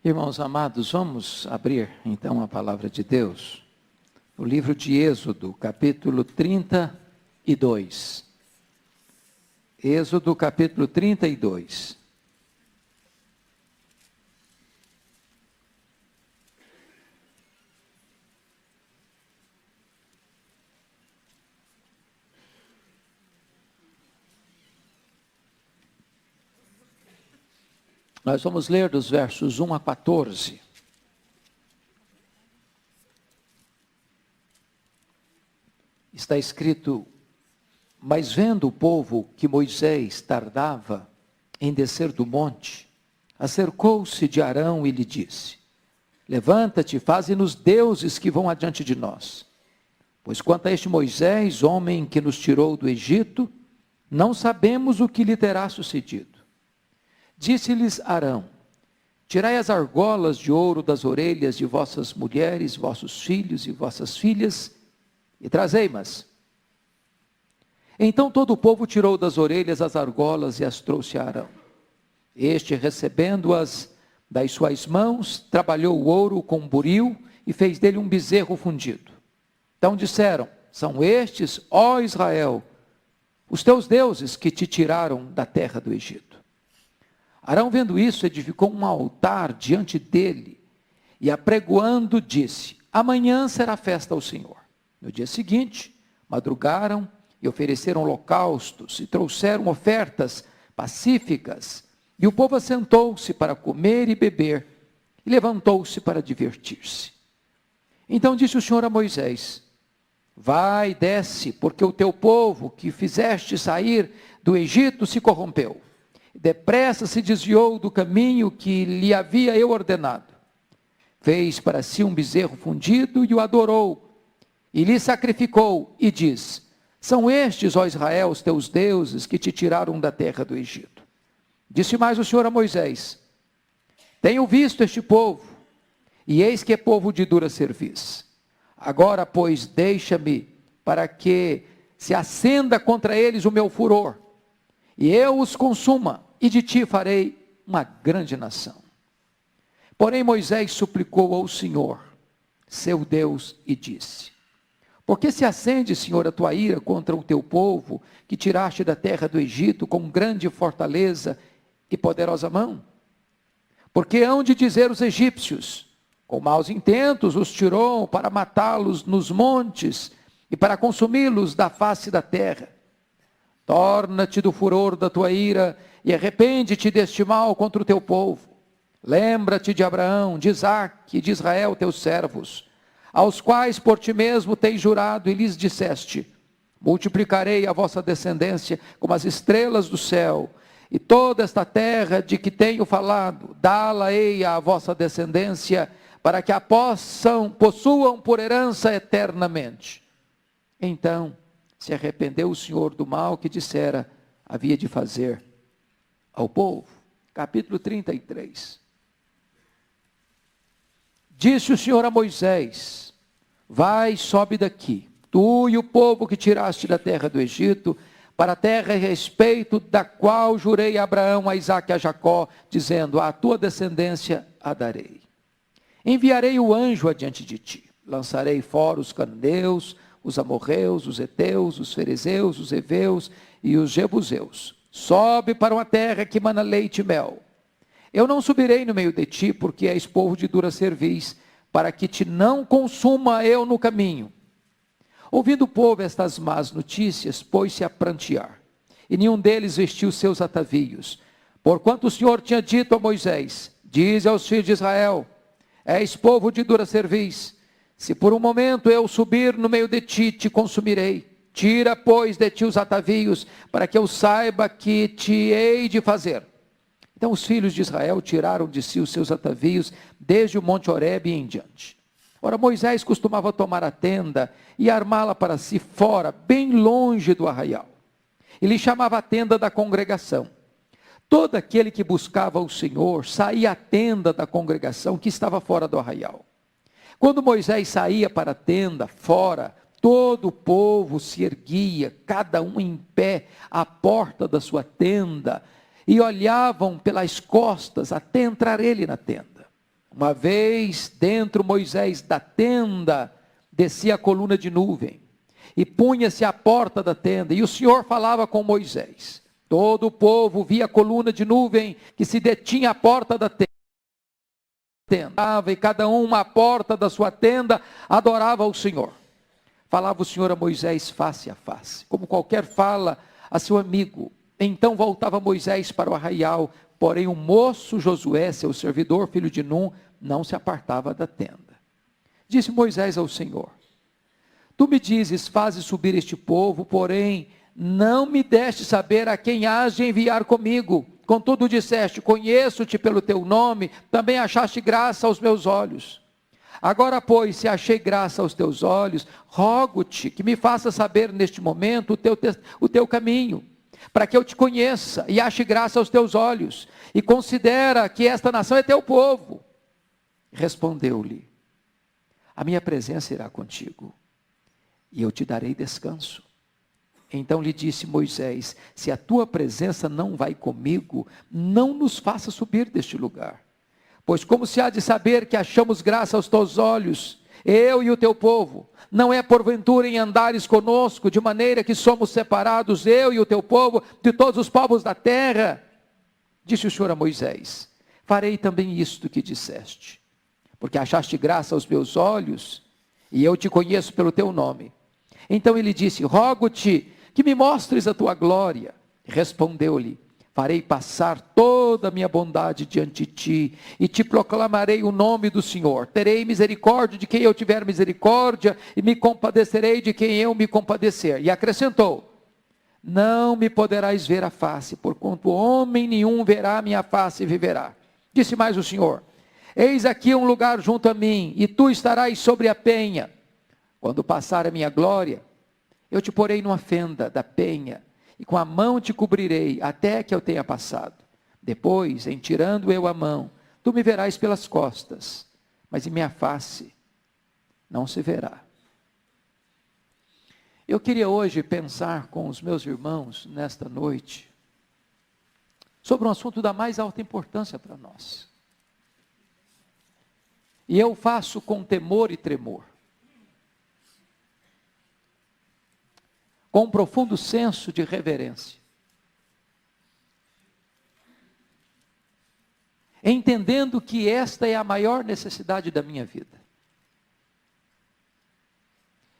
Irmãos amados, vamos abrir então a palavra de Deus, no livro de Êxodo, capítulo 32. Êxodo, capítulo 32. Nós vamos ler dos versos 1 a 14. Está escrito: mas vendo o povo que Moisés tardava em descer do monte, acercou-se de Arão e lhe disse: levanta-te, faze-nos deuses que vão adiante de nós. Pois quanto a este Moisés, homem que nos tirou do Egito, não sabemos o que lhe terá sucedido. Disse-lhes Arão: tirai as argolas de ouro das orelhas de vossas mulheres, vossos filhos e vossas filhas, e trazei-mas. Então todo o povo tirou das orelhas as argolas e as trouxe a Arão. Este, recebendo-as das suas mãos, trabalhou o ouro com um buril e fez dele um bezerro fundido. Então disseram: são estes, ó Israel, os teus deuses que te tiraram da terra do Egito. Arão, vendo isso, edificou um altar diante dele e, apregoando, disse: amanhã será festa ao Senhor. No dia seguinte, madrugaram e ofereceram holocaustos e trouxeram ofertas pacíficas. E o povo assentou-se para comer e beber e levantou-se para divertir-se. Então disse o Senhor a Moisés: vai, desce, porque o teu povo que fizeste sair do Egito se corrompeu. Depressa se desviou do caminho que lhe havia eu ordenado. Fez para si um bezerro fundido e o adorou, e lhe sacrificou, e diz: são estes, ó Israel, os teus deuses que te tiraram da terra do Egito. Disse mais o Senhor a Moisés: tenho visto este povo, e eis que é povo de dura cerviz. Agora, pois, deixa-me para que se acenda contra eles o meu furor, e eu os consuma, e de ti farei uma grande nação. Porém Moisés suplicou ao Senhor, seu Deus, e disse: por que se acende, Senhor, a tua ira contra o teu povo, que tiraste da terra do Egito com grande fortaleza e poderosa mão? Porque hão de dizer os egípcios: com maus intentos os tirou para matá-los nos montes e para consumi-los da face da terra. Torna-te do furor da tua ira e arrepende-te deste mal contra o teu povo. Lembra-te de Abraão, de Isaque e de Israel, teus servos, aos quais por ti mesmo tens jurado, e lhes disseste: multiplicarei a vossa descendência como as estrelas do céu, e toda esta terra de que tenho falado, dá-la-ei à vossa descendência, para que a possuam por herança eternamente. Então se arrependeu o Senhor do mal que dissera havia de fazer ao povo. Capítulo 33. Disse o Senhor a Moisés: vai, sobe daqui, tu e o povo que tiraste da terra do Egito, para a terra a respeito da qual jurei a Abraão, a Isaque e a Jacó, dizendo: à tua descendência a darei. Enviarei o anjo adiante de ti, lançarei fora os cananeus, os amorreus, os heteus, os ferezeus, os heveus e os jebuseus. Sobe para uma terra que mana leite e mel. Eu não subirei no meio de ti, porque és povo de dura cerviz, para que te não consuma eu no caminho. Ouvindo o povo estas más notícias, pôs-se a prantear, e nenhum deles vestiu seus atavios. Porquanto o Senhor tinha dito a Moisés: dize aos filhos de Israel: és povo de dura cerviz, se por um momento eu subir no meio de ti, te consumirei. Tira, pois, de ti os atavios, para que eu saiba que te hei de fazer. Então os filhos de Israel tiraram de si os seus atavios, desde o monte Horebe em diante. Ora, Moisés costumava tomar a tenda e armá-la para si fora, bem longe do arraial. Ele chamava a tenda da congregação. Todo aquele que buscava o Senhor saía à tenda da congregação que estava fora do arraial. Quando Moisés saía para a tenda, fora, todo o povo se erguia, cada um em pé, à porta da sua tenda, e olhavam pelas costas até entrar ele na tenda. Uma vez dentro Moisés da tenda, descia a coluna de nuvem, e punha-se à porta da tenda, e o Senhor falava com Moisés. Todo o povo via a coluna de nuvem, que se detinha à porta da tenda, e cada um à porta da sua tenda, adorava ao Senhor. Falava o Senhor a Moisés face a face, como qualquer fala a seu amigo. Então voltava Moisés para o arraial, porém o moço Josué, seu servidor, filho de Num, não se apartava da tenda. Disse Moisés ao Senhor: tu me dizes, faze subir este povo, porém não me deste saber a quem hás de enviar comigo. Contudo disseste, conheço-te pelo teu nome, também achaste graça aos meus olhos. Agora, pois, se achei graça aos teus olhos, rogo-te que me faça saber neste momento o teu caminho, para que eu te conheça e ache graça aos teus olhos, e considera que esta nação é teu povo. Respondeu-lhe: a minha presença irá contigo, e eu te darei descanso. Então lhe disse Moisés: se a tua presença não vai comigo, não nos faça subir deste lugar. Pois como se há de saber que achamos graça aos teus olhos, eu e o teu povo? Não é porventura em andares conosco, de maneira que somos separados, eu e o teu povo, de todos os povos da terra? Disse o Senhor a Moisés: farei também isto que disseste, porque achaste graça aos meus olhos, e eu te conheço pelo teu nome. Então ele disse: rogo-te que me mostres a tua glória. Respondeu-lhe: farei passar toda a minha bondade diante de ti, e te proclamarei o nome do Senhor. Terei misericórdia de quem eu tiver misericórdia, e me compadecerei de quem eu me compadecer. E acrescentou: não me poderás ver a face, porquanto homem nenhum verá a minha face e viverá. Disse mais o Senhor: eis aqui um lugar junto a mim, e tu estarás sobre a penha. Quando passar a minha glória, eu te porei numa fenda da penha, e com a mão te cobrirei, até que eu tenha passado. Depois, em tirando eu a mão, tu me verás pelas costas, mas em minha face não se verá. Eu queria hoje pensar com os meus irmãos, nesta noite, sobre um assunto da mais alta importância para nós. E eu faço com temor e tremor, com um profundo senso de reverência, entendendo que esta é a maior necessidade da minha vida,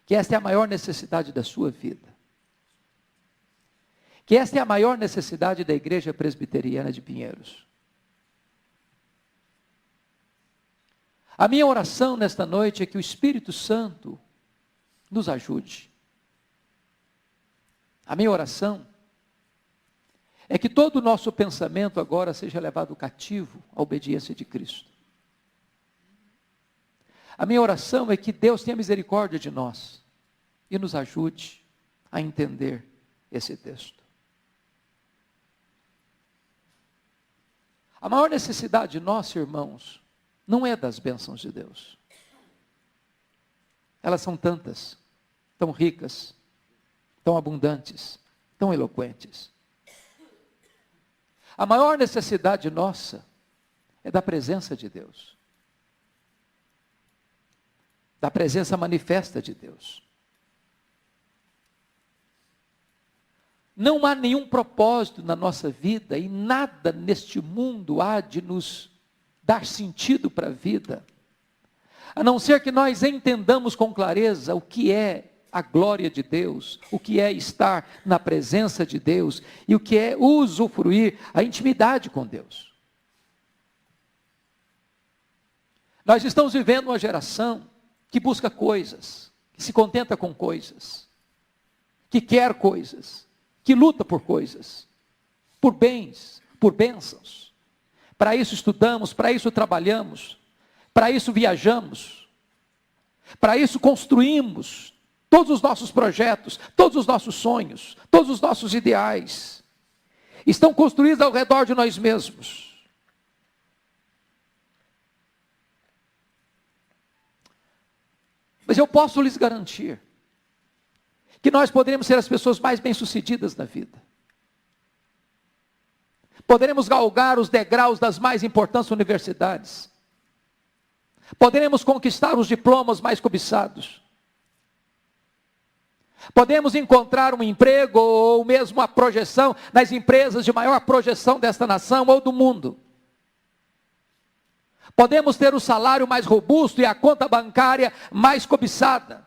que esta é a maior necessidade da sua vida, que esta é a maior necessidade da Igreja Presbiteriana de Pinheiros. A minha oração nesta noite é que o Espírito Santo nos ajude. A minha oração é que todo o nosso pensamento agora seja levado cativo à obediência de Cristo. A minha oração é que Deus tenha misericórdia de nós e nos ajude a entender esse texto. A maior necessidade nossa, irmãos, não é das bênçãos de Deus. Elas são tantas, tão ricas, tão abundantes, tão eloquentes. A maior necessidade nossa é da presença de Deus, da presença manifesta de Deus. Não há nenhum propósito na nossa vida, e nada neste mundo há de nos dar sentido para a vida, a não ser que nós entendamos com clareza o que é a glória de Deus, o que é estar na presença de Deus, e o que é usufruir a intimidade com Deus. Nós estamos vivendo uma geração que busca coisas, que se contenta com coisas, que quer coisas, que luta por coisas, por bens, por bênçãos. Para isso estudamos, para isso trabalhamos, para isso viajamos, para isso construímos todos os nossos projetos, todos os nossos sonhos, todos os nossos ideais, estão construídos ao redor de nós mesmos. Mas eu posso lhes garantir que nós poderemos ser as pessoas mais bem-sucedidas na vida. Poderemos galgar os degraus das mais importantes universidades. Poderemos conquistar os diplomas mais cobiçados. Podemos encontrar um emprego ou mesmo a projeção nas empresas de maior projeção desta nação ou do mundo. Podemos ter o salário mais robusto e a conta bancária mais cobiçada.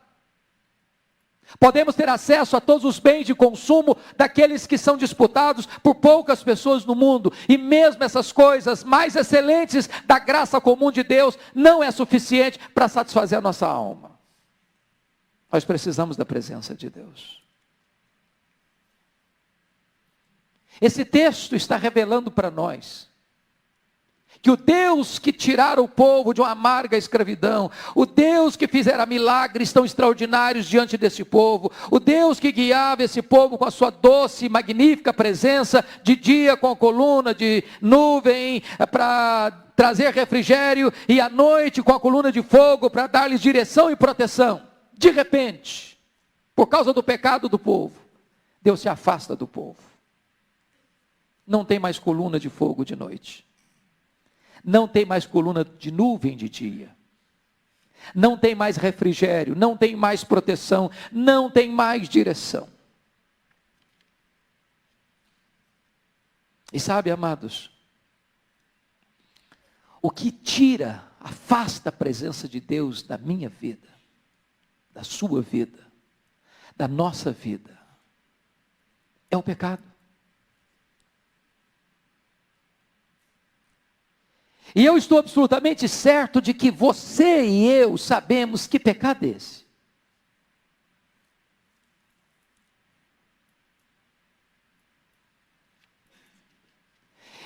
Podemos ter acesso a todos os bens de consumo daqueles que são disputados por poucas pessoas no mundo. E mesmo essas coisas mais excelentes da graça comum de Deus não é suficiente para satisfazer a nossa alma. Nós precisamos da presença de Deus. Esse texto está revelando para nós que o Deus que tirara o povo de uma amarga escravidão, o Deus que fizera milagres tão extraordinários diante desse povo, o Deus que guiava esse povo com a sua doce e magnífica presença, de dia com a coluna de nuvem para trazer refrigério, e à noite com a coluna de fogo para dar-lhes direção e proteção. De repente, por causa do pecado do povo, Deus se afasta do povo. Não tem mais coluna de fogo de noite. Não tem mais coluna de nuvem de dia. Não tem mais refrigério, não tem mais proteção, não tem mais direção. E sabe, amados, o que tira, afasta a presença de Deus da minha vida, da sua vida, da nossa vida, é o pecado. E eu estou absolutamente certo de que você e eu sabemos que pecado é esse.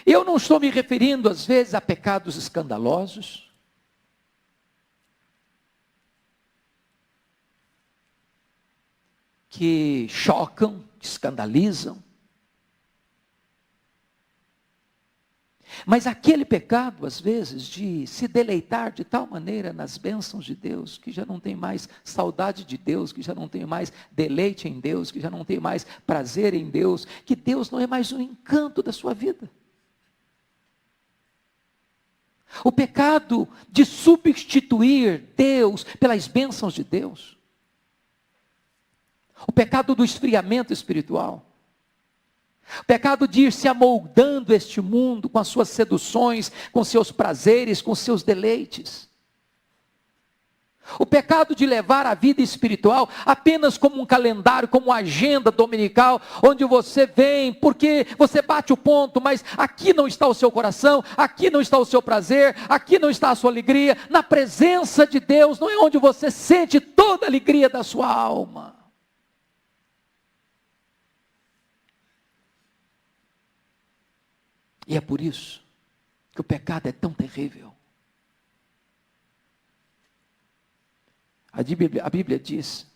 Eu não estou me referindo às vezes a pecados escandalosos, que chocam, que escandalizam. Mas aquele pecado, às vezes, de se deleitar de tal maneira nas bênçãos de Deus, que já não tem mais saudade de Deus, que já não tem mais deleite em Deus, que já não tem mais prazer em Deus, que Deus não é mais um encanto da sua vida. O pecado de substituir Deus pelas bênçãos de Deus. O pecado do esfriamento espiritual. O pecado de ir se amoldando este mundo com as suas seduções, com seus prazeres, com seus deleites. O pecado de levar a vida espiritual apenas como um calendário, como uma agenda dominical, onde você vem, porque você bate o ponto, mas aqui não está o seu coração, aqui não está o seu prazer, aqui não está a sua alegria. Na presença de Deus não é onde você sente toda a alegria da sua alma. E é por isso que o pecado é tão terrível. A Bíblia diz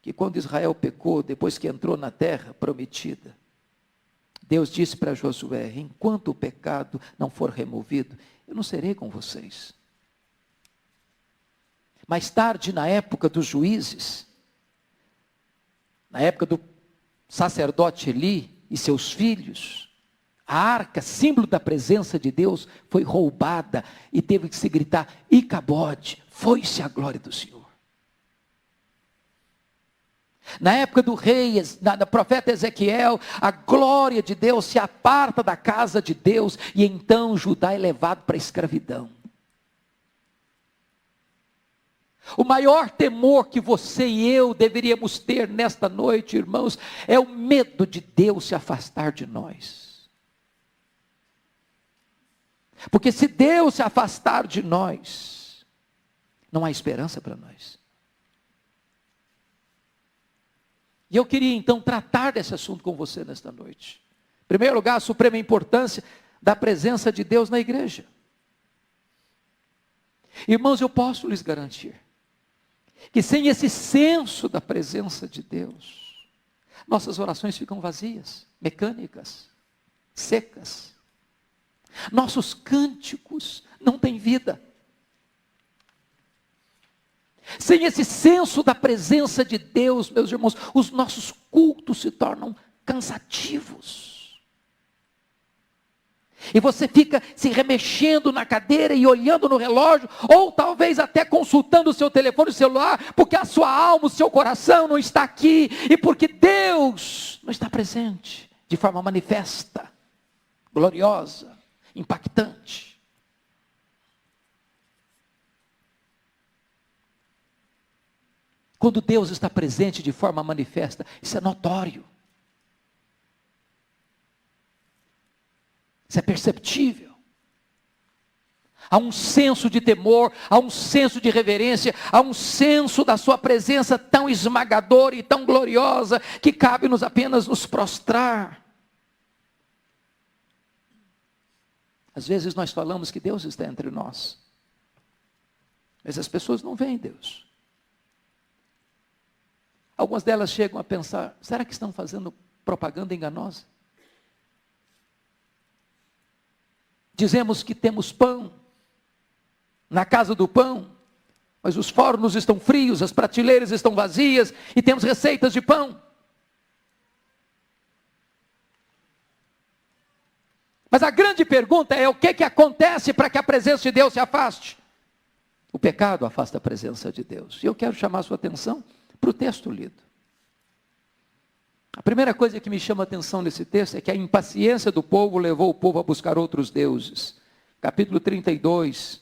que quando Israel pecou, depois que entrou na terra prometida, Deus disse para Josué: enquanto o pecado não for removido, eu não serei com vocês. Mais tarde, na época dos juízes, na época do sacerdote Eli e seus filhos, a arca, símbolo da presença de Deus, foi roubada e teve que se gritar: Icabode, foi-se a glória do Senhor. Na época do rei, do profeta Ezequiel, a glória de Deus se aparta da casa de Deus e então Judá é levado para a escravidão. O maior temor que você e eu deveríamos ter nesta noite, irmãos, é o medo de Deus se afastar de nós. Porque se Deus se afastar de nós, não há esperança para nós. E eu queria então tratar desse assunto com você nesta noite. Em primeiro lugar, a suprema importância da presença de Deus na igreja. Irmãos, eu posso lhes garantir que sem esse senso da presença de Deus, nossas orações ficam vazias, mecânicas, secas. Nossos cânticos não têm vida. Sem esse senso da presença de Deus, meus irmãos, os nossos cultos se tornam cansativos. E você fica se remexendo na cadeira e olhando no relógio, ou talvez até consultando o seu telefone celular, porque a sua alma, o seu coração não está aqui, e porque Deus não está presente de forma manifesta, gloriosa, impactante. Quando Deus está presente de forma manifesta, isso é notório. Isso é perceptível. Há um senso de temor, há um senso de reverência, há um senso da sua presença tão esmagadora e tão gloriosa, que cabe-nos apenas nos prostrar. Às vezes nós falamos que Deus está entre nós, mas as pessoas não veem Deus. Algumas delas chegam a pensar, será que estão fazendo propaganda enganosa? Dizemos que temos pão, na casa do pão, mas os fornos estão frios, as prateleiras estão vazias, e temos receitas de pão. Mas a grande pergunta é, o que acontece para que a presença de Deus se afaste? O pecado afasta a presença de Deus. E eu quero chamar a sua atenção para o texto lido. A primeira coisa que me chama a atenção nesse texto é que a impaciência do povo levou o povo a buscar outros deuses. Capítulo 32,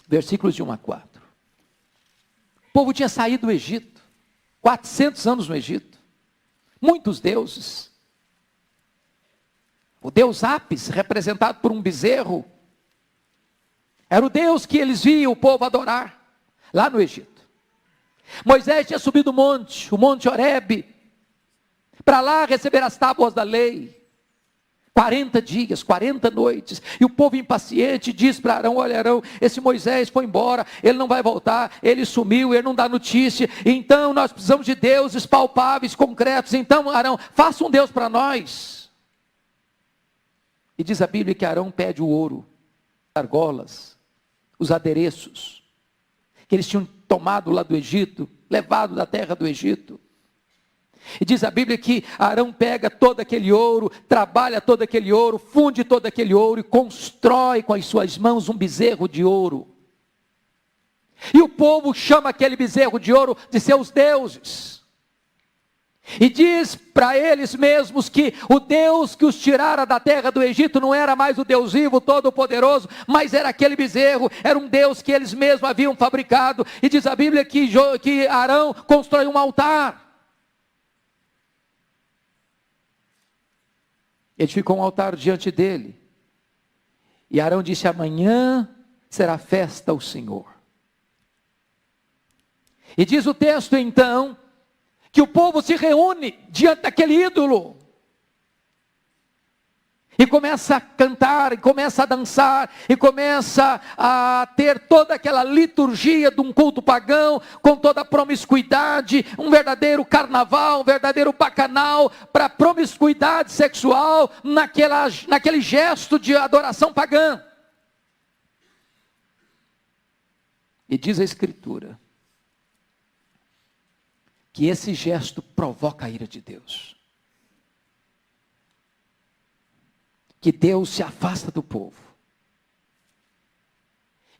versículos de 1 a 4. O povo tinha saído do Egito, 400 anos no Egito, muitos deuses. O deus Apis, representado por um bezerro, era o Deus que eles viam o povo adorar, lá no Egito. Moisés tinha subido o monte Horebe, para lá receber as tábuas da lei. 40 dias, 40 noites, e o povo impaciente diz para Arão, olha Arão, esse Moisés foi embora, ele não vai voltar, ele sumiu, ele não dá notícia, então nós precisamos de deuses palpáveis, concretos, então Arão, faça um Deus para nós. E diz a Bíblia que Arão pede o ouro, as argolas, os adereços, que eles tinham tomado lá do Egito, levado da terra do Egito. E diz a Bíblia que Arão pega todo aquele ouro, trabalha todo aquele ouro, funde todo aquele ouro e constrói com as suas mãos um bezerro de ouro. E o povo chama aquele bezerro de ouro de seus deuses. E diz para eles mesmos que o Deus que os tirara da terra do Egito não era mais o Deus vivo, todo-poderoso, mas era aquele bezerro, era um Deus que eles mesmos haviam fabricado. E diz a Bíblia que Arão constrói um altar. Edificou um altar diante dele. E Arão disse, amanhã será festa ao Senhor. E diz o texto então, que o povo se reúne diante daquele ídolo, e começa a cantar, e começa a dançar, e começa a ter toda aquela liturgia de um culto pagão, com toda a promiscuidade, um verdadeiro carnaval, um verdadeiro bacanal, para promiscuidade sexual, naquele gesto de adoração pagã. E diz a Escritura, que esse gesto provoca a ira de Deus. Que Deus se afasta do povo.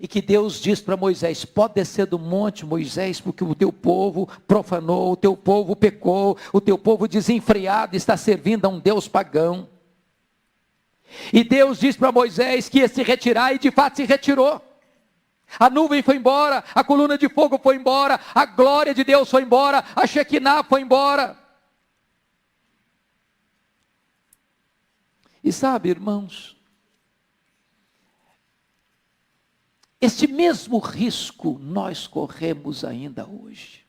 E que Deus diz para Moisés, pode descer do monte, Moisés, porque o teu povo profanou, o teu povo pecou, o teu povo desenfreado está servindo a um Deus pagão. E Deus diz para Moisés que ia se retirar, e de fato se retirou. A nuvem foi embora, a coluna de fogo foi embora, a glória de Deus foi embora, a Shekinah foi embora. E sabe, irmãos, este mesmo risco nós corremos ainda hoje,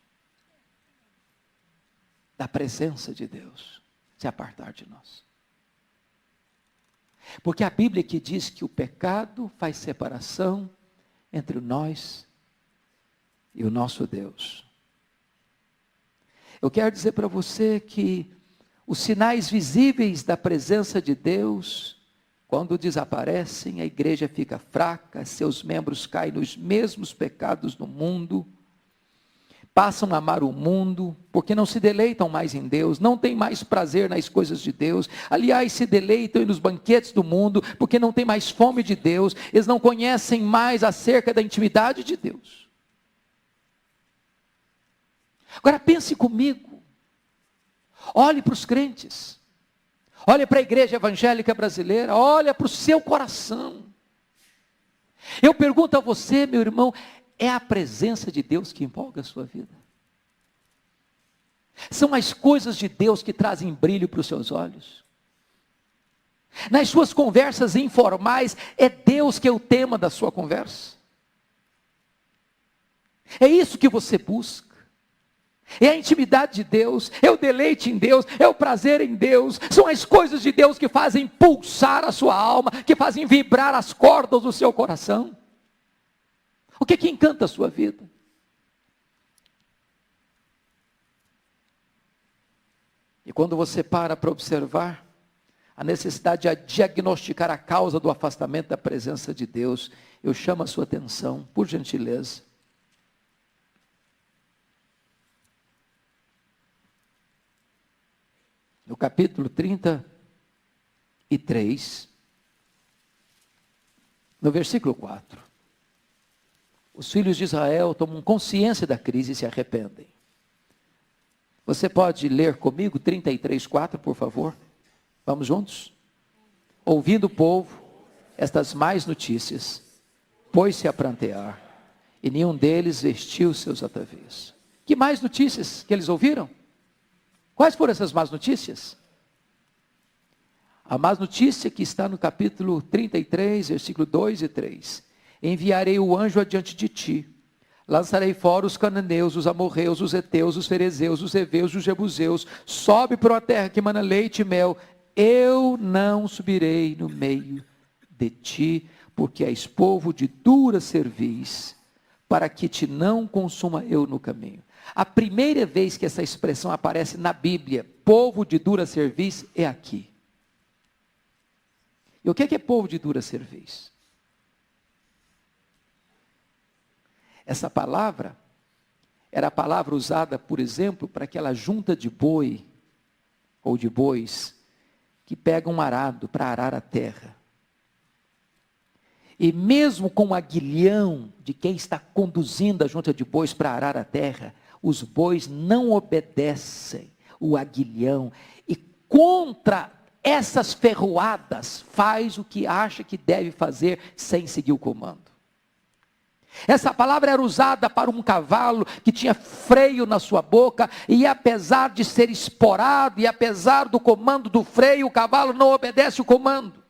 da presença de Deus se apartar de nós. Porque a Bíblia que diz que o pecado faz separação entre nós e o nosso Deus. Eu quero dizer para você que os sinais visíveis da presença de Deus, quando desaparecem, a igreja fica fraca, seus membros caem nos mesmos pecados do mundo, passam a amar o mundo, porque não se deleitam mais em Deus, não têm mais prazer nas coisas de Deus. Aliás, se deleitam nos banquetes do mundo, porque não têm mais fome de Deus. Eles não conhecem mais acerca da intimidade de Deus. Agora pense comigo. Olhe para os crentes. Olhe para a igreja evangélica brasileira. Olhe para o seu coração. Eu pergunto a você, meu irmão, é a presença de Deus que empolga a sua vida? São as coisas de Deus que trazem brilho para os seus olhos? Nas suas conversas informais, é Deus que é o tema da sua conversa? É isso que você busca? É a intimidade de Deus, é o deleite em Deus, é o prazer em Deus, são as coisas de Deus que fazem pulsar a sua alma, que fazem vibrar as cordas do seu coração. O que é que encanta a sua vida? E quando você para observar a necessidade de diagnosticar a causa do afastamento da presença de Deus, eu chamo a sua atenção, por gentileza. No capítulo 33, no versículo 4. Os filhos de Israel tomam consciência da crise e se arrependem. Você pode ler comigo 33:4, por favor? Vamos juntos? Ouvindo o povo estas más notícias, pôs-se a prantear, e nenhum deles vestiu seus atavios. Que mais notícias que eles ouviram? Quais foram essas más notícias? A má notícia que está no capítulo 33, versículo 2 e 3. Enviarei o anjo adiante de ti, lançarei fora os cananeus, os amorreus, os heteus, os ferezeus, os heveus, os jebuseus, sobe para uma terra que mana leite e mel, eu não subirei no meio de ti, porque és povo de dura cerviz, para que te não consuma eu no caminho. A primeira vez que essa expressão aparece na Bíblia, povo de dura cerviz, é aqui. E o que é povo de dura cerviz? Essa palavra era a palavra usada, por exemplo, para aquela junta de boi ou de bois que pega um arado para arar a terra. E mesmo com o aguilhão de quem está conduzindo a junta de bois para arar a terra, os bois não obedecem o aguilhão e contra essas ferroadas faz o que acha que deve fazer sem seguir o comando. Essa palavra era usada para um cavalo que tinha freio na sua boca, e apesar de ser esporado, e apesar do comando do freio, o cavalo não obedece o comando.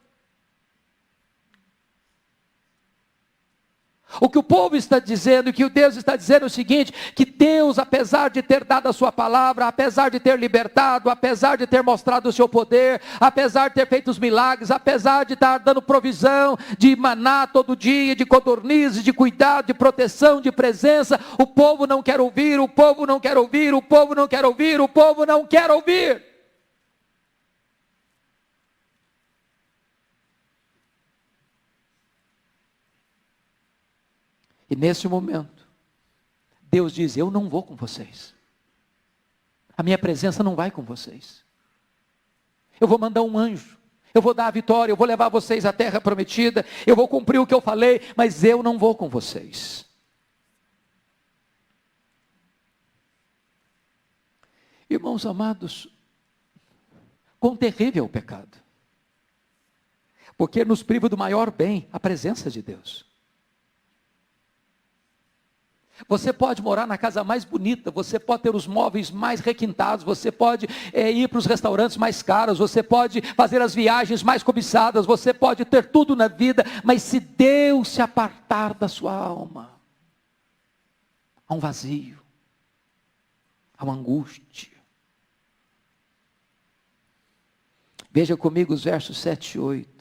O que o povo está dizendo, o que o Deus está dizendo é o seguinte, que Deus, apesar de ter dado a sua palavra, apesar de ter libertado, apesar de ter mostrado o seu poder, apesar de ter feito os milagres, apesar de estar dando provisão de maná todo dia, de codornizes, de cuidado, de proteção, de presença, o povo não quer ouvir, o povo não quer ouvir, o povo não quer ouvir, o povo não quer ouvir. E nesse momento, Deus diz, eu não vou com vocês. A minha presença não vai com vocês. Eu vou mandar um anjo. Eu vou dar a vitória, eu vou levar vocês à terra prometida. Eu vou cumprir o que eu falei, mas eu não vou com vocês. Irmãos amados, quão terrível é o pecado. Porque nos priva do maior bem, a presença de Deus. Você pode morar na casa mais bonita, você pode ter os móveis mais requintados, você pode ir para os restaurantes mais caros, você pode fazer as viagens mais cobiçadas, você pode ter tudo na vida, mas se Deus se apartar da sua alma, há um vazio, há uma angústia. Veja comigo os versos 7 e 8.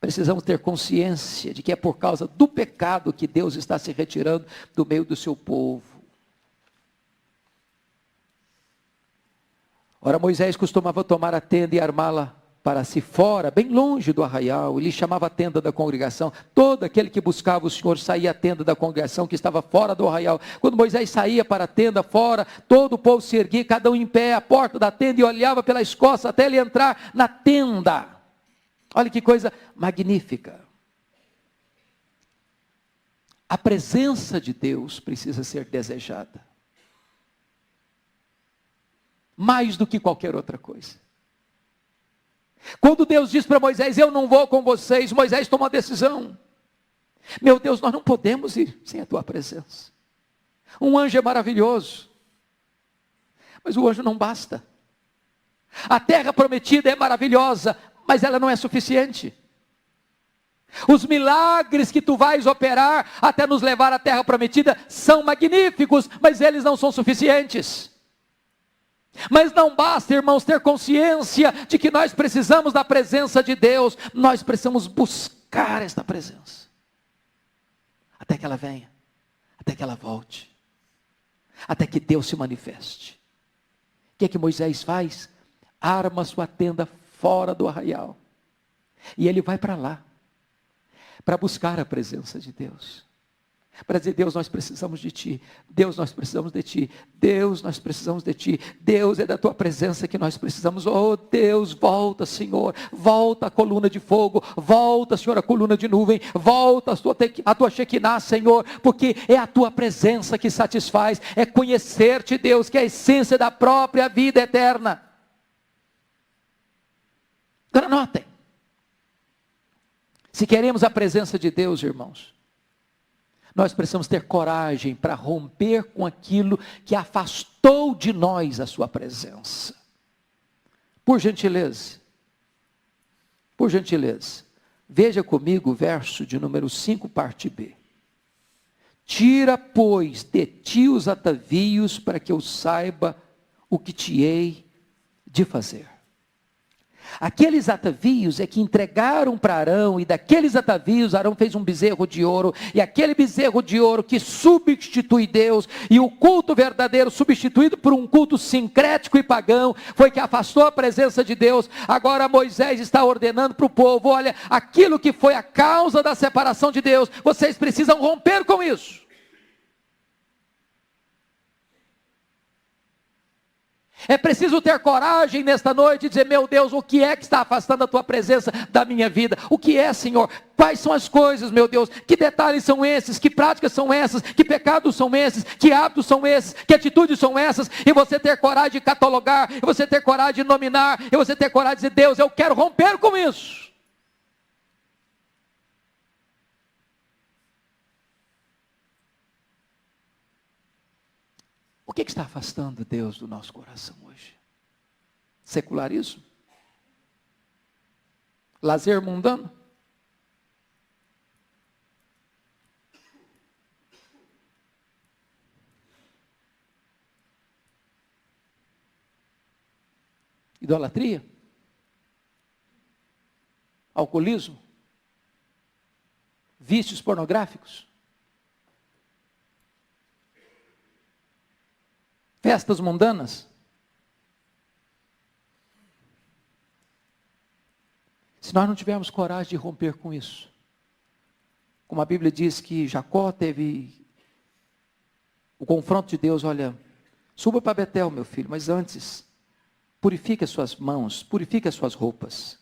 Precisamos ter consciência de que é por causa do pecado que Deus está se retirando do meio do seu povo. Ora, Moisés costumava tomar a tenda e armá-la para si fora, bem longe do arraial, ele chamava a tenda da congregação. Todo aquele que buscava o Senhor saía à tenda da congregação que estava fora do arraial. Quando Moisés saía para a tenda fora, todo o povo se erguia, cada um em pé, à porta da tenda, e olhava pelas costas até ele entrar na tenda. Olha que coisa magnífica. A presença de Deus precisa ser desejada, mais do que qualquer outra coisa. Quando Deus diz para Moisés, eu não vou com vocês, Moisés toma uma decisão. Meu Deus, nós não podemos ir sem a tua presença. Um anjo é maravilhoso, mas o anjo não basta. A terra prometida é maravilhosa, mas ela não é suficiente. Os milagres que tu vais operar até nos levar à terra prometida são magníficos, mas eles não são suficientes. Mas não basta, irmãos, ter consciência de que nós precisamos da presença de Deus. Nós precisamos buscar esta presença, até que ela venha, até que ela volte, até que Deus se manifeste. O que é que Moisés faz? Arma sua tenda fora do arraial, e ele vai para lá, para buscar a presença de Deus, para dizer, Deus, nós precisamos de Ti, Deus, nós precisamos de Ti, Deus, nós precisamos de Ti, Deus, é da Tua presença que nós precisamos. Oh Deus, volta, Senhor, volta a coluna de fogo, volta, Senhor, a coluna de nuvem, volta a Tua Shekinah, Senhor, porque é a Tua presença que satisfaz, é conhecer-te, Deus, que é a essência da própria vida eterna. Agora notem, se queremos a presença de Deus, irmãos, nós precisamos ter coragem para romper com aquilo que afastou de nós a sua presença. Por gentileza, veja comigo o verso de número 5, parte B. Tira, pois, de ti os atavios, para que eu saiba o que te hei de fazer. Aqueles atavios é que entregaram para Arão, e daqueles atavios Arão fez um bezerro de ouro, e aquele bezerro de ouro que substitui Deus, e o culto verdadeiro substituído por um culto sincrético e pagão, foi que afastou a presença de Deus. Agora Moisés está ordenando para o povo, olha, aquilo que foi a causa da separação de Deus, vocês precisam romper com isso. É preciso ter coragem nesta noite e dizer, meu Deus, o que é que está afastando a Tua presença da minha vida? O que é, Senhor? Quais são as coisas, meu Deus? Que detalhes são esses? Que práticas são essas? Que pecados são esses? Que hábitos são esses? Que atitudes são essas? E você ter coragem de catalogar, e você ter coragem de nominar, e você ter coragem de dizer, Deus, eu quero romper com isso. O que está afastando Deus do nosso coração hoje? Secularismo? Lazer mundano? Idolatria? Alcoolismo? Vícios pornográficos? Festas mundanas? Se nós não tivermos coragem de romper com isso, como a Bíblia diz que Jacó teve o confronto de Deus, olha, suba para Betel, meu filho, mas antes, purifique as suas mãos, purifique as suas roupas.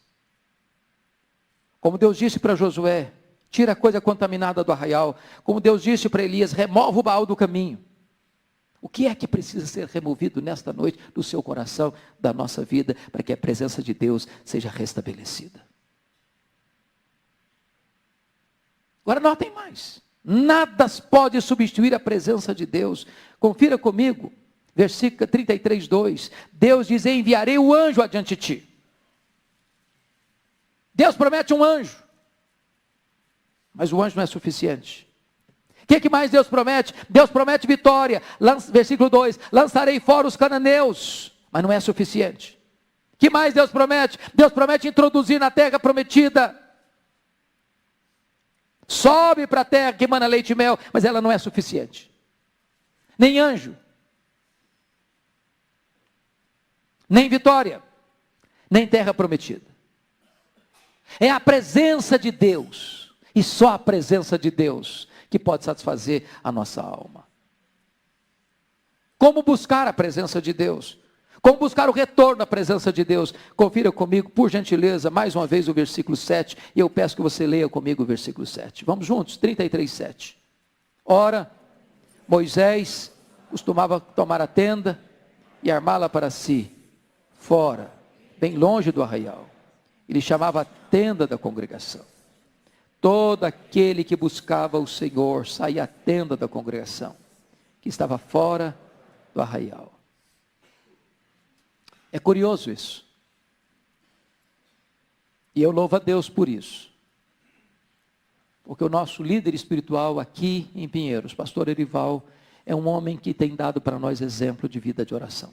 Como Deus disse para Josué, tira a coisa contaminada do arraial. Como Deus disse para Elias, remove o Baal do caminho. O que é que precisa ser removido nesta noite do seu coração, da nossa vida, para que a presença de Deus seja restabelecida? Agora notem mais, nada pode substituir a presença de Deus. Confira comigo, versículo 33, 2, Deus diz, enviarei o anjo adiante de ti. Deus promete um anjo, mas o anjo não é suficiente. O que mais Deus promete? Deus promete vitória, versículo 2, lançarei fora os cananeus, mas não é suficiente. O que mais Deus promete? Deus promete introduzir na terra prometida, sobe para a terra que emana leite e mel, mas ela não é suficiente. Nem anjo, nem vitória, nem terra prometida. É a presença de Deus, e só a presença de Deus, que pode satisfazer a nossa alma. Como buscar a presença de Deus? Como buscar o retorno à presença de Deus? Confira comigo, por gentileza, mais uma vez o versículo 7, e eu peço que você leia comigo o versículo 7. Vamos juntos, 33, 7. Ora, Moisés costumava tomar a tenda e armá-la para si, fora, bem longe do arraial. Ele chamava a tenda da congregação. Todo aquele que buscava o Senhor saía à tenda da congregação, que estava fora do arraial. É curioso isso. E eu louvo a Deus por isso. Porque o nosso líder espiritual aqui em Pinheiros, pastor Erival, é um homem que tem dado para nós exemplo de vida de oração.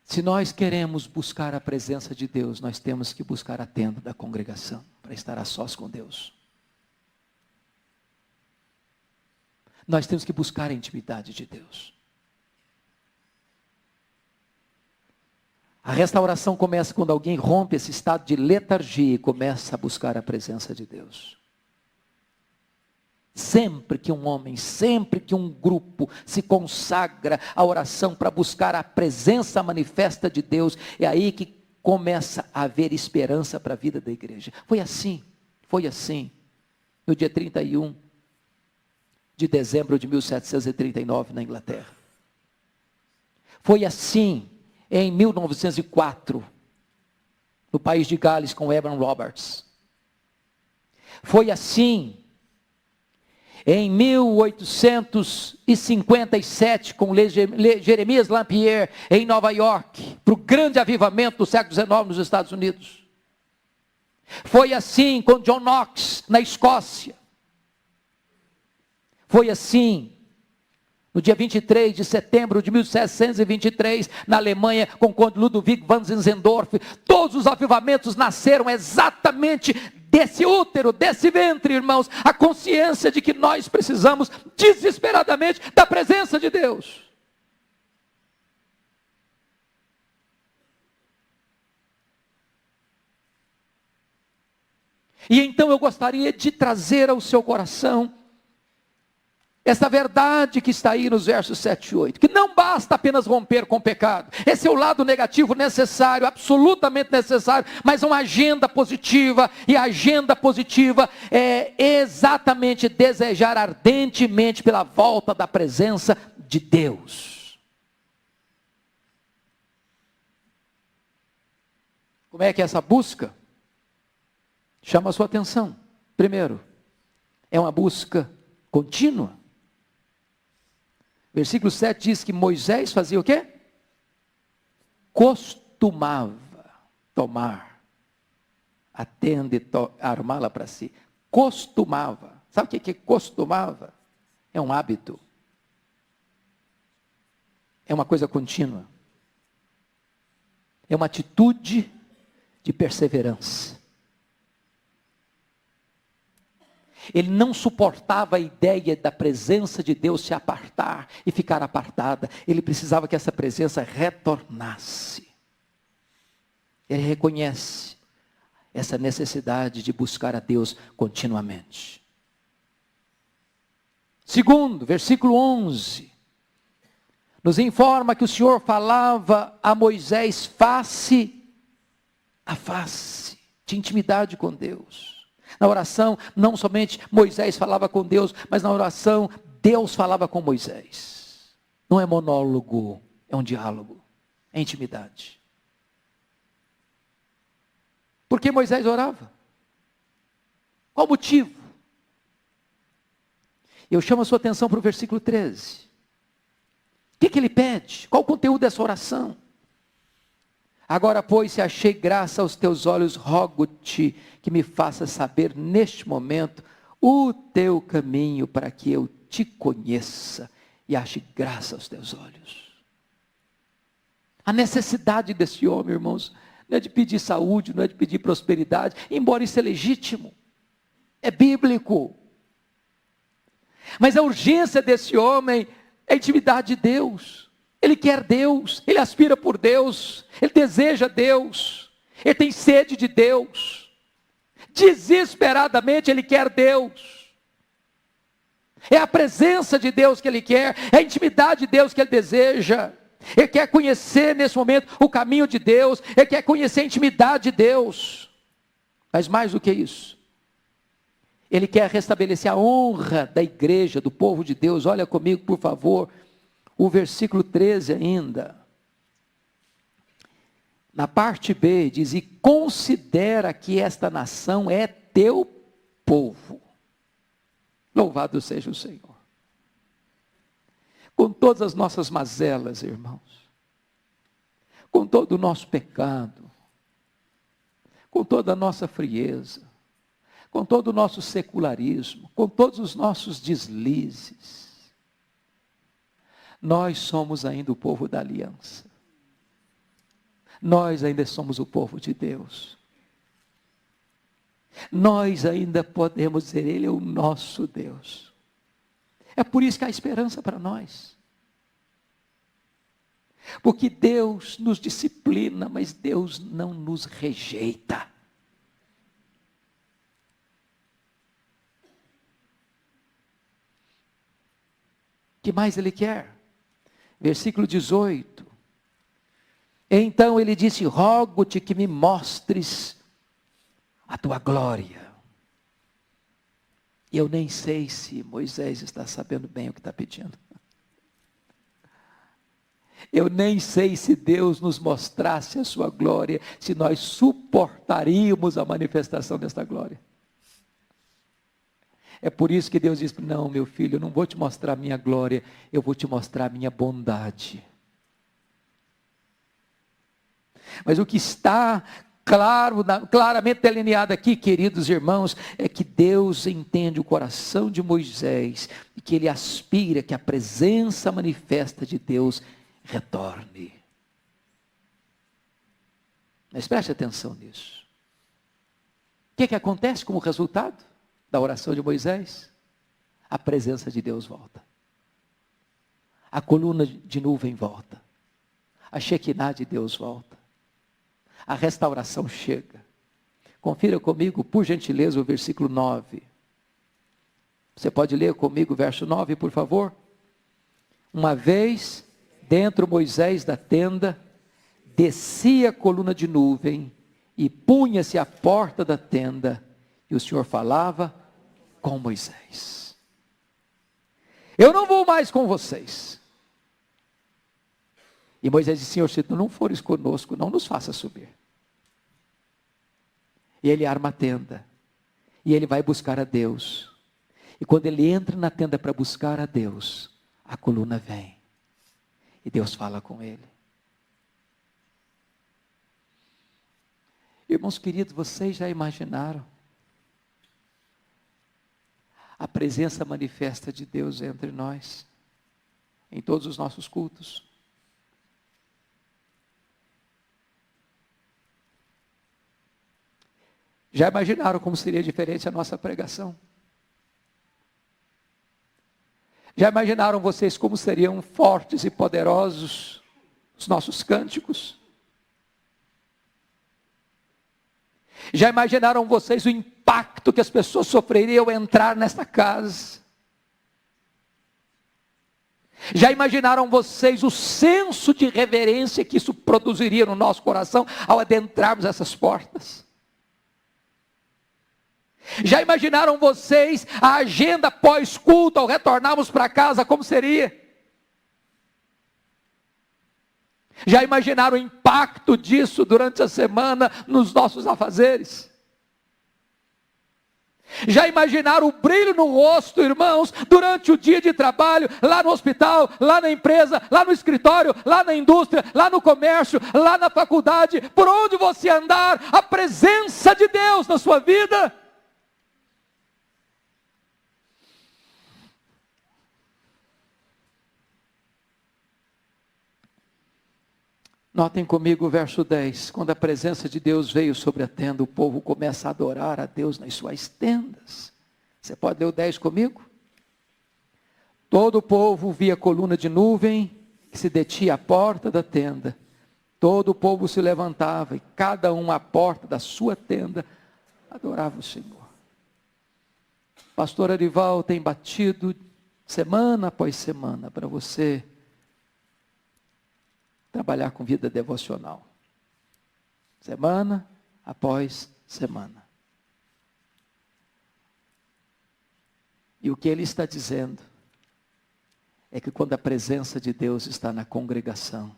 Se nós queremos buscar a presença de Deus, nós temos que buscar a tenda da congregação, para estar a sós com Deus. Nós temos que buscar a intimidade de Deus. A restauração começa quando alguém rompe esse estado de letargia e começa a buscar a presença de Deus. Sempre que um homem, sempre que um grupo se consagra à oração para buscar a presença manifesta de Deus, é aí que começa a haver esperança para a vida da igreja. Foi assim, no dia 31 de dezembro de 1739 na Inglaterra. Foi assim em 1904, no país de Gales com Evan Roberts. Foi assim em 1857, com Jeremias Lampier, em Nova York, para o grande avivamento do século XIX nos Estados Unidos. Foi assim com John Knox, na Escócia. Foi assim no dia 23 de setembro de 1723, na Alemanha, com o conde Ludwig van Zinzendorf. Todos os avivamentos nasceram exatamente desse útero, desse ventre, irmãos, a consciência de que nós precisamos desesperadamente da presença de Deus. E então eu gostaria de trazer ao seu coração essa verdade que está aí nos versos 7 e 8, que não basta apenas romper com o pecado. Esse é o lado negativo necessário, absolutamente necessário, mas uma agenda positiva, e a agenda positiva é exatamente desejar ardentemente pela volta da presença de Deus. Como é que é essa busca? Chama a sua atenção. Primeiro, é uma busca contínua. Versículo 7 diz que Moisés fazia o quê? Costumava tomar a tenda e armá-la para si. Costumava. Sabe o que é costumava? É um hábito. É uma coisa contínua. É uma atitude de perseverança. Ele não suportava a ideia da presença de Deus se apartar e ficar apartada. Ele precisava que essa presença retornasse. Ele reconhece essa necessidade de buscar a Deus continuamente. Segundo, versículo 11, nos informa que o Senhor falava a Moisés face a face, de intimidade com Deus. Na oração, não somente Moisés falava com Deus, mas na oração, Deus falava com Moisés. Não é monólogo, é um diálogo, é intimidade. Por que Moisés orava? Qual o motivo? Eu chamo a sua atenção para o versículo 13. O que ele pede? Qual o conteúdo dessa oração? Agora, pois, se achei graça aos teus olhos, rogo-te que me faças saber neste momento o teu caminho, para que eu te conheça e ache graça aos teus olhos. A necessidade desse homem, irmãos, não é de pedir saúde, não é de pedir prosperidade, embora isso é legítimo, é bíblico. Mas a urgência desse homem é a intimidade de Deus. Ele quer Deus, ele aspira por Deus, ele deseja Deus, ele tem sede de Deus. Desesperadamente ele quer Deus. É a presença de Deus que ele quer, é a intimidade de Deus que ele deseja. Ele quer conhecer nesse momento o caminho de Deus, ele quer conhecer a intimidade de Deus. Mas mais do que isso, ele quer restabelecer a honra da igreja, do povo de Deus. Olha comigo, por favor, o versículo 13 ainda. Na parte B diz: e considera que esta nação é teu povo. Louvado seja o Senhor. Com todas as nossas mazelas, irmãos, com todo o nosso pecado, com toda a nossa frieza, com todo o nosso secularismo, com todos os nossos deslizes, nós somos ainda o povo da aliança. Nós ainda somos o povo de Deus. Nós ainda podemos dizer, Ele é o nosso Deus. É por isso que há esperança para nós. Porque Deus nos disciplina, mas Deus não nos rejeita. O que mais Ele quer? Versículo 18. Então ele disse: rogo-te que me mostres a tua glória. E eu nem sei se Moisés está sabendo bem o que está pedindo. Eu nem sei se Deus nos mostrasse a sua glória, se nós suportaríamos a manifestação desta glória. É por isso que Deus diz: não, meu filho, eu não vou te mostrar a minha glória, eu vou te mostrar a minha bondade. Mas o que está claramente delineado aqui, queridos irmãos, é que Deus entende o coração de Moisés e que ele aspira que a presença manifesta de Deus retorne. Mas preste atenção nisso. O que acontece como resultado da oração de Moisés? A presença de Deus volta. A coluna de nuvem volta. A Shekinah de Deus volta. A restauração chega. Confira comigo, por gentileza, o versículo 9. Você pode ler comigo o verso 9, por favor? Uma vez, dentro Moisés da tenda, descia a coluna de nuvem e punha-se à porta da tenda, e o Senhor falava com Moisés. Eu não vou mais com vocês. E Moisés disse: Senhor, se tu não fores conosco, não nos faça subir. E ele arma a tenda. E ele vai buscar a Deus. E quando ele entra na tenda para buscar a Deus, a coluna vem. E Deus fala com ele. Irmãos queridos, vocês já imaginaram a presença manifesta de Deus entre nós, em todos os nossos cultos? Já imaginaram como seria diferente a nossa pregação? Já imaginaram vocês como seriam fortes e poderosos os nossos cânticos? Já imaginaram vocês o impacto que as pessoas sofreriam ao entrar nesta casa? Já imaginaram vocês o senso de reverência que isso produziria no nosso coração ao adentrarmos essas portas? Já imaginaram vocês a agenda pós-culto ao retornarmos para casa, como seria? Já imaginaram o impacto disso durante a semana nos nossos afazeres? Já imaginaram o brilho no rosto, irmãos, durante o dia de trabalho, lá no hospital, lá na empresa, lá no escritório, lá na indústria, lá no comércio, lá na faculdade, por onde você andar, a presença de Deus na sua vida? Notem comigo o verso 10, quando a presença de Deus veio sobre a tenda, o povo começa a adorar a Deus nas suas tendas. Você pode ler o 10 comigo? Todo o povo via coluna de nuvem que se detinha à porta da tenda. Todo o povo se levantava e cada um à porta da sua tenda adorava o Senhor. Pastor Arival tem batido semana após semana para você trabalhar com vida devocional. Semana após semana. E o que ele está dizendo é que quando a presença de Deus está na congregação,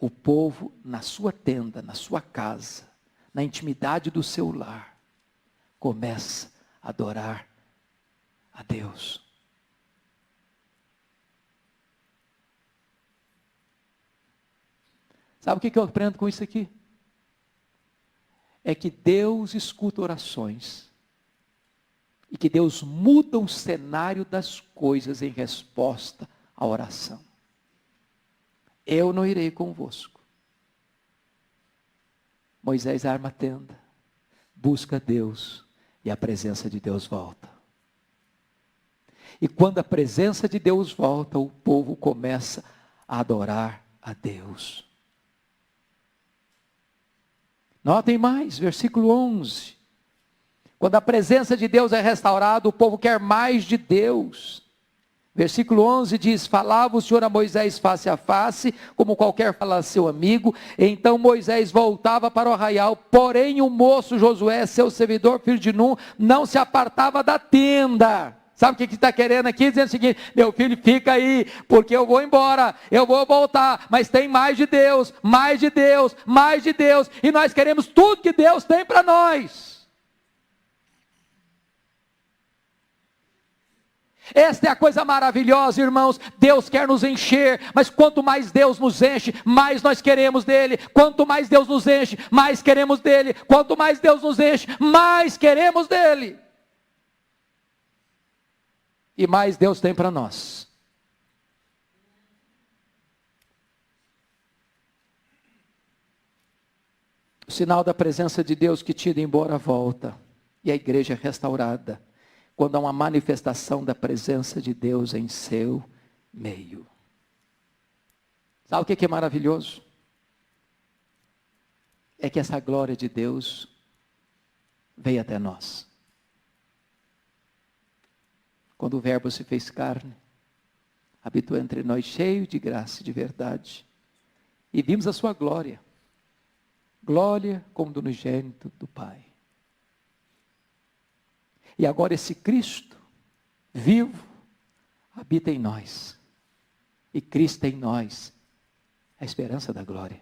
o povo na sua tenda, na sua casa, na intimidade do seu lar, começa a adorar a Deus. Sabe o que eu aprendo com isso aqui? É que Deus escuta orações. E que Deus muda o cenário das coisas em resposta à oração. Eu não irei convosco. Moisés arma a tenda, busca Deus e a presença de Deus volta. E quando a presença de Deus volta, o povo começa a adorar a Deus. Notem mais, versículo 11. Quando a presença de Deus é restaurada, o povo quer mais de Deus. Versículo 11 diz: falava o Senhor a Moisés face a face, como qualquer fala a seu amigo. Então Moisés voltava para o arraial, porém o moço Josué, seu servidor, filho de Nun, não se apartava da tenda. Sabe o que está querendo aqui? Dizendo o seguinte: meu filho, fica aí, porque eu vou embora, eu vou voltar, mas tem mais de Deus, mais de Deus, mais de Deus, e nós queremos tudo que Deus tem para nós. Esta é a coisa maravilhosa, irmãos. Deus quer nos encher, mas quanto mais Deus nos enche, mais nós queremos dele. Quanto mais Deus nos enche, mais queremos dele. Quanto mais Deus nos enche, mais queremos dele. E mais Deus tem para nós. O sinal da presença de Deus que tira embora volta, e a igreja é restaurada quando há uma manifestação da presença de Deus em seu meio. Sabe o que é maravilhoso? É que essa glória de Deus veio até nós. Quando o Verbo se fez carne, habitou entre nós cheio de graça e de verdade, e vimos a sua glória, glória como do unigênito do Pai. E agora esse Cristo, vivo, habita em nós. E Cristo em nós, a esperança da glória.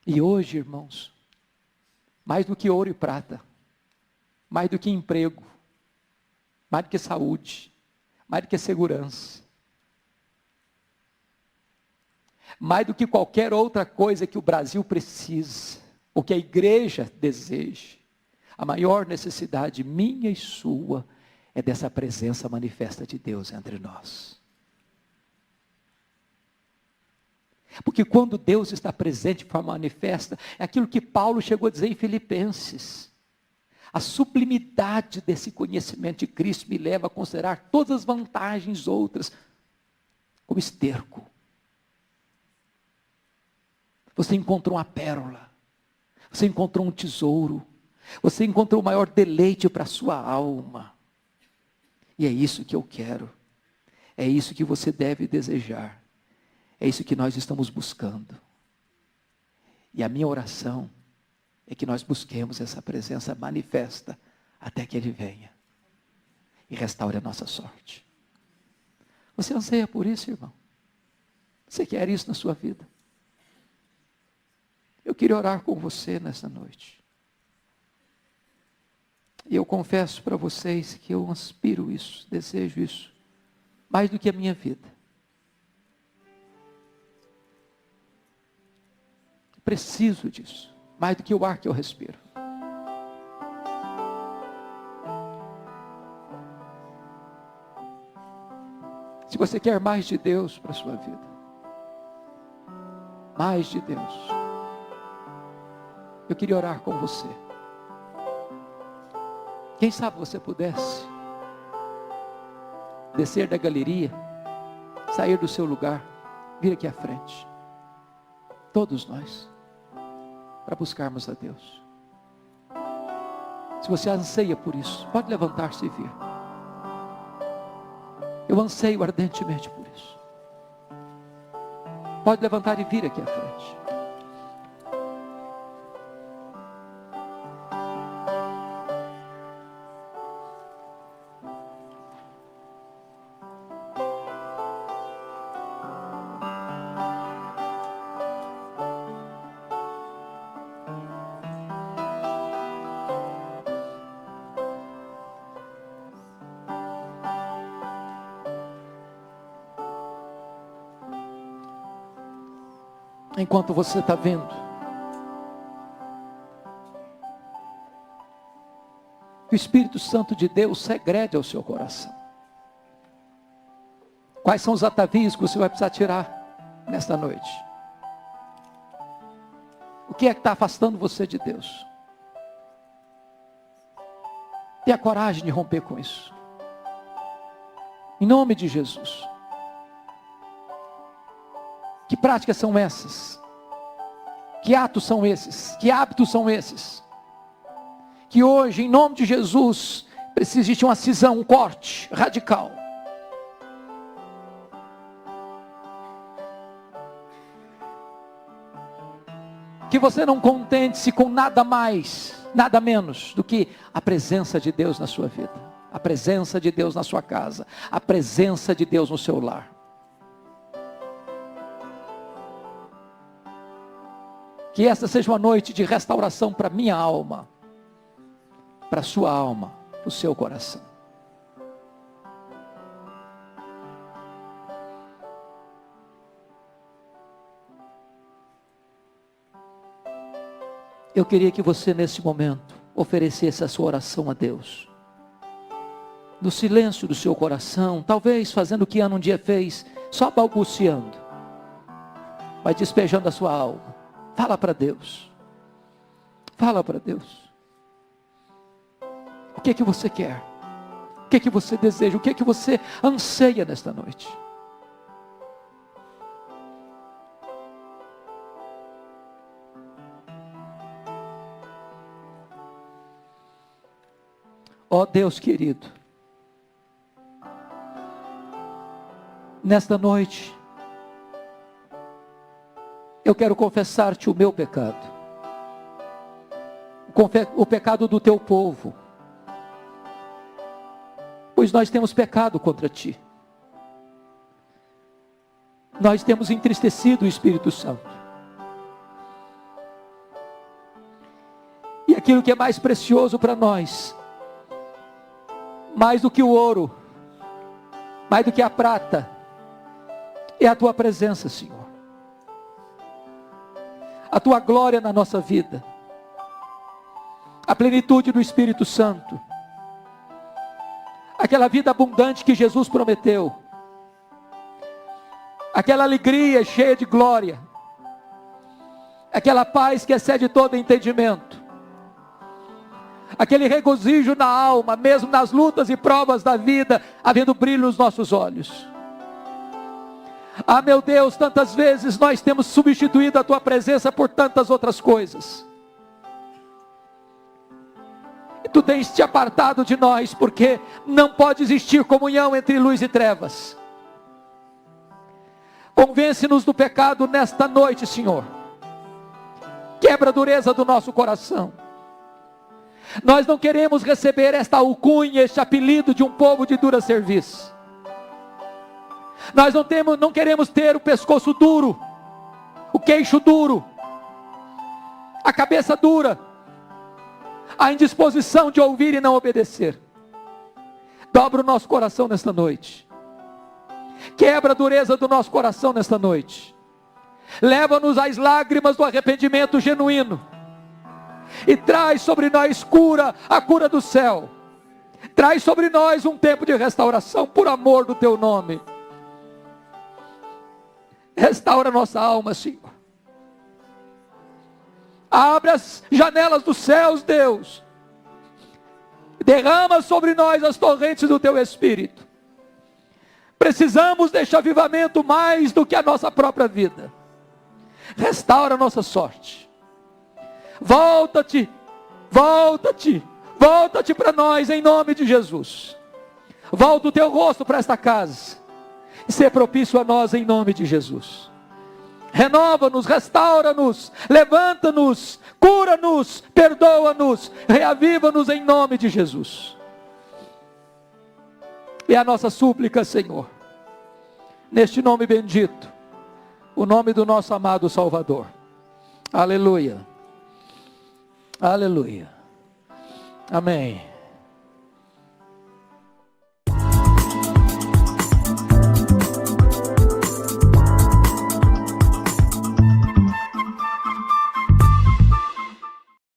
E hoje, irmãos, mais do que ouro e prata, mais do que emprego, mais do que saúde, mais do que segurança, mais do que qualquer outra coisa que o Brasil precisa, ou que a igreja deseja, a maior necessidade minha e sua é dessa presença manifesta de Deus entre nós. Porque quando Deus está presente de forma manifesta, é aquilo que Paulo chegou a dizer em Filipenses. A sublimidade desse conhecimento de Cristo me leva a considerar todas as vantagens outras como esterco. Você encontrou uma pérola, você encontrou um tesouro, você encontrou o maior deleite para a sua alma. E é isso que eu quero, é isso que você deve desejar, é isso que nós estamos buscando. E a minha oração é que nós busquemos essa presença manifesta até que Ele venha e restaure a nossa sorte. Você anseia por isso, irmão? Você quer isso na sua vida? Eu queria orar com você nessa noite. E eu confesso para vocês que eu aspiro isso, desejo isso, mais do que a minha vida. Preciso disso, mais do que o ar que eu respiro. Se você quer mais de Deus para a sua vida, mais de Deus, eu queria orar com você. Quem sabe você pudesse descer da galeria, sair do seu lugar, vir aqui à frente. Todos nós, para buscarmos a Deus. Se você anseia por isso, pode levantar-se e vir. Eu anseio ardentemente por isso. Pode levantar e vir aqui à frente. Enquanto você está vendo, o Espírito Santo de Deus segrede ao seu coração. Quais são os atavios que você vai precisar tirar nesta noite? O que é que está afastando você de Deus? Tenha coragem de romper com isso. Em nome de Jesus. Que práticas são essas? Que atos são esses? Que hábitos são esses? Que hoje, em nome de Jesus, precisa existir uma cisão, um corte radical. Que você não contente-se com nada mais, nada menos do que a presença de Deus na sua vida, a presença de Deus na sua casa, a presença de Deus no seu lar. Que esta seja uma noite de restauração para minha alma, para a sua alma, para o seu coração. Eu queria que você nesse momento oferecesse a sua oração a Deus. No silêncio do seu coração, talvez fazendo o que Ana um dia fez, só balbuciando, mas despejando a sua alma. Fala para Deus. Fala para Deus. O que é que você quer? O que é que você deseja? O que é que você anseia nesta noite? Ó Deus querido, nesta noite, eu quero confessar-te o meu pecado, o pecado do teu povo, pois nós temos pecado contra ti, nós temos entristecido o Espírito Santo, e aquilo que é mais precioso para nós, mais do que o ouro, mais do que a prata, é a tua presença, Senhor. A tua glória na nossa vida, a plenitude do Espírito Santo, aquela vida abundante que Jesus prometeu, aquela alegria cheia de glória, aquela paz que excede todo entendimento, aquele regozijo na alma, mesmo nas lutas e provas da vida, havendo brilho nos nossos olhos. Ah, meu Deus, tantas vezes nós temos substituído a tua presença por tantas outras coisas. E tu tens te apartado de nós, porque não pode existir comunhão entre luz e trevas. Convence-nos do pecado nesta noite, Senhor. Quebra a dureza do nosso coração. Nós não queremos receber esta alcunha, este apelido de um povo de dura serviço. Nós não queremos ter o pescoço duro, o queixo duro, a cabeça dura, a indisposição de ouvir e não obedecer. Dobra o nosso coração nesta noite. Quebra a dureza do nosso coração nesta noite. Leva-nos às lágrimas do arrependimento genuíno. E traz sobre nós a cura do céu. Traz sobre nós um tempo de restauração, por amor do teu nome. Restaura nossa alma, Senhor. Abre as janelas dos céus, Deus. Derrama sobre nós as torrentes do teu Espírito. Precisamos deste avivamento mais do que a nossa própria vida. Restaura a nossa sorte. Volta-te, volta-te, volta-te para nós em nome de Jesus. Volta o teu rosto para esta casa e ser propício a nós em nome de Jesus. Renova-nos, restaura-nos, levanta-nos, cura-nos, perdoa-nos, reaviva-nos em nome de Jesus. E a nossa súplica, Senhor, neste nome bendito, o nome do nosso amado Salvador. Aleluia. Aleluia. Amém.